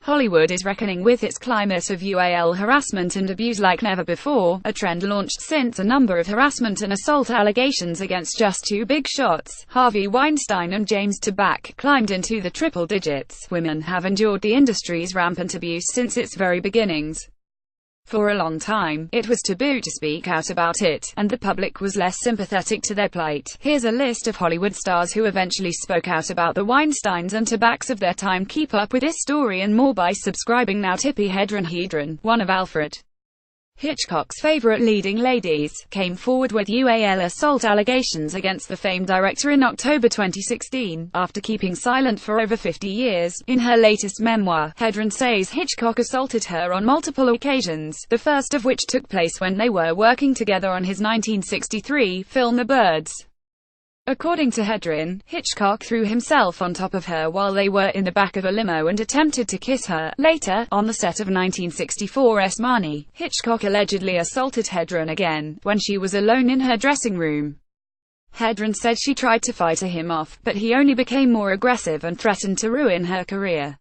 Hollywood is reckoning with its climate of UAL harassment and abuse like never before, a trend launched since a number of harassment and assault allegations against just two big shots, Harvey Weinstein and James Toback, climbed into the triple digits. Women have endured the industry's rampant abuse since its very beginnings. For a long time, it was taboo to speak out about it, and the public was less sympathetic to their plight. Here's a list of Hollywood stars who eventually spoke out about the Weinsteins and Tobacks of their time. Keep up with this story and more by subscribing now. Tippi Hedren, one of Alfred Hitchcock's favorite leading ladies, came forward with UAL assault allegations against the famed director in October 2016, after keeping silent for over 50 years. In her latest memoir, Hedren says Hitchcock assaulted her on multiple occasions, the first of which took place when they were working together on his 1963 film The Birds. According to Hedren, Hitchcock threw himself on top of her while they were in the back of a limo and attempted to kiss her. Later, on the set of 1964's Marnie, Hitchcock allegedly assaulted Hedren again, when she was alone in her dressing room. Hedren said she tried to fight him off, but he only became more aggressive and threatened to ruin her career.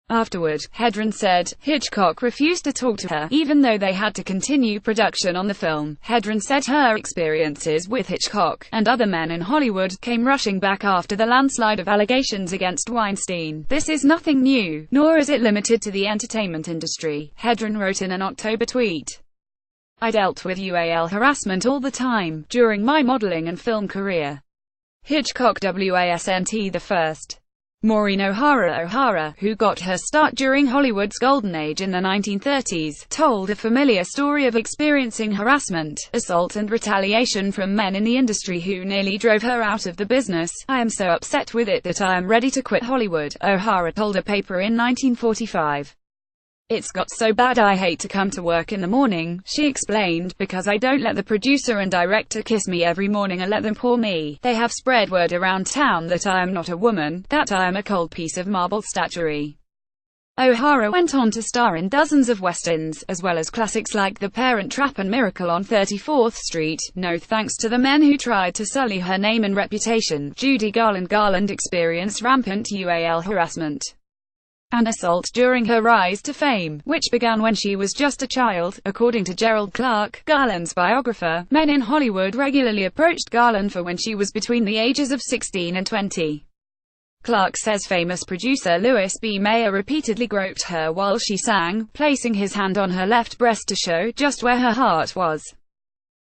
Afterward, Hedren said, Hitchcock refused to talk to her, even though they had to continue production on the film. Hedren said her experiences with Hitchcock, and other men in Hollywood, came rushing back after the landslide of allegations against Weinstein. This is nothing new, nor is it limited to the entertainment industry, Hedren wrote in an October tweet. I dealt with UAL harassment all the time, during my modeling and film career. Hitchcock wasn't the first. Maureen O'Hara, who got her start during Hollywood's golden age in the 1930s, told a familiar story of experiencing harassment, assault and retaliation from men in the industry who nearly drove her out of the business. I am so upset with it that I am ready to quit Hollywood, O'Hara told a paper in 1945. It's got so bad I hate to come to work in the morning, she explained, because I don't let the producer and director kiss me every morning and let them pour me. They have spread word around town that I am not a woman, that I am a cold piece of marble statuary. O'Hara went on to star in dozens of westerns, as well as classics like The Parent Trap and Miracle on 34th Street. No thanks to the men who tried to sully her name and reputation. Judy Garland experienced rampant UAL harassment and assault during her rise to fame, which began when she was just a child. According to Gerald Clark, Garland's biographer, men in Hollywood regularly approached Garland for when she was between the ages of 16 and 20. Clark says famous producer Louis B. Mayer repeatedly groped her while she sang, placing his hand on her left breast to show just where her heart was.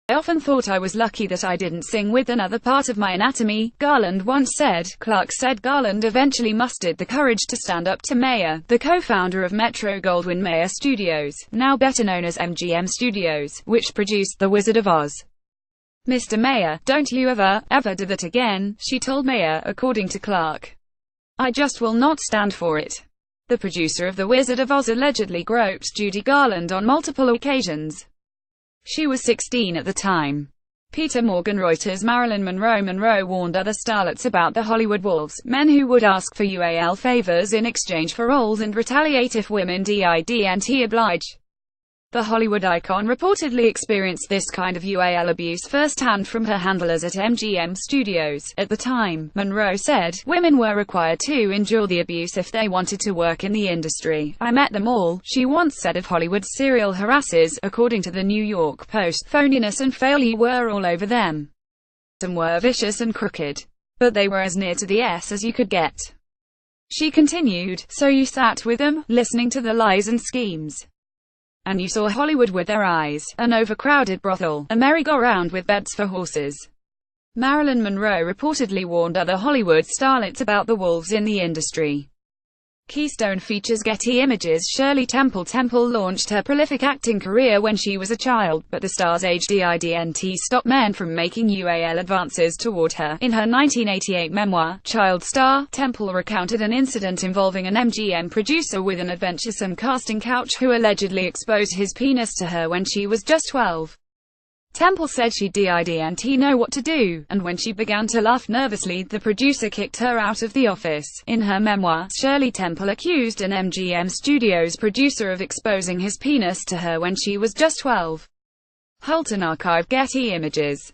I often thought I was lucky that I didn't sing with another part of my anatomy, Garland once said. Clark said Garland eventually mustered the courage to stand up to Mayer, the co-founder of Metro-Goldwyn-Mayer Studios, now better known as MGM Studios, which produced The Wizard of Oz. Mr. Mayer, don't you ever do that again, she told Mayer, according to Clark. I just will not stand for it. The producer of The Wizard of Oz allegedly groped Judy Garland on multiple occasions. She was 16 at the time. Peter Morgan Reuters. Marilyn Monroe warned other starlets about the Hollywood wolves, men who would ask for UAL favors in exchange for roles and retaliate if women didn't oblige. The Hollywood icon reportedly experienced this kind of UAL abuse firsthand from her handlers at MGM Studios. At the time, Monroe said, women were required to endure the abuse if they wanted to work in the industry. I met them all, she once said of Hollywood's serial harassers. According to the New York Post, phoniness and failure were all over them. Some were vicious and crooked, but they were as near to the S as you could get. She continued, so you sat with them, listening to the lies and schemes. And you saw Hollywood with their eyes, an overcrowded brothel, a merry-go-round with beds for horses. Marilyn Monroe reportedly warned other Hollywood starlets about the wolves in the industry. Keystone features Getty Images. Shirley Temple launched her prolific acting career when she was a child, but the star's age didn't stop men from making UAL advances toward her. In her 1988 memoir, Child Star, Temple recounted an incident involving an MGM producer with an adventuresome casting couch who allegedly exposed his penis to her when she was just 12. Temple said she didn't know what to do, and when she began to laugh nervously, the producer kicked her out of the office. In her memoir, Shirley Temple accused an MGM Studios producer of exposing his penis to her when she was just 12. Holton archived Getty Images.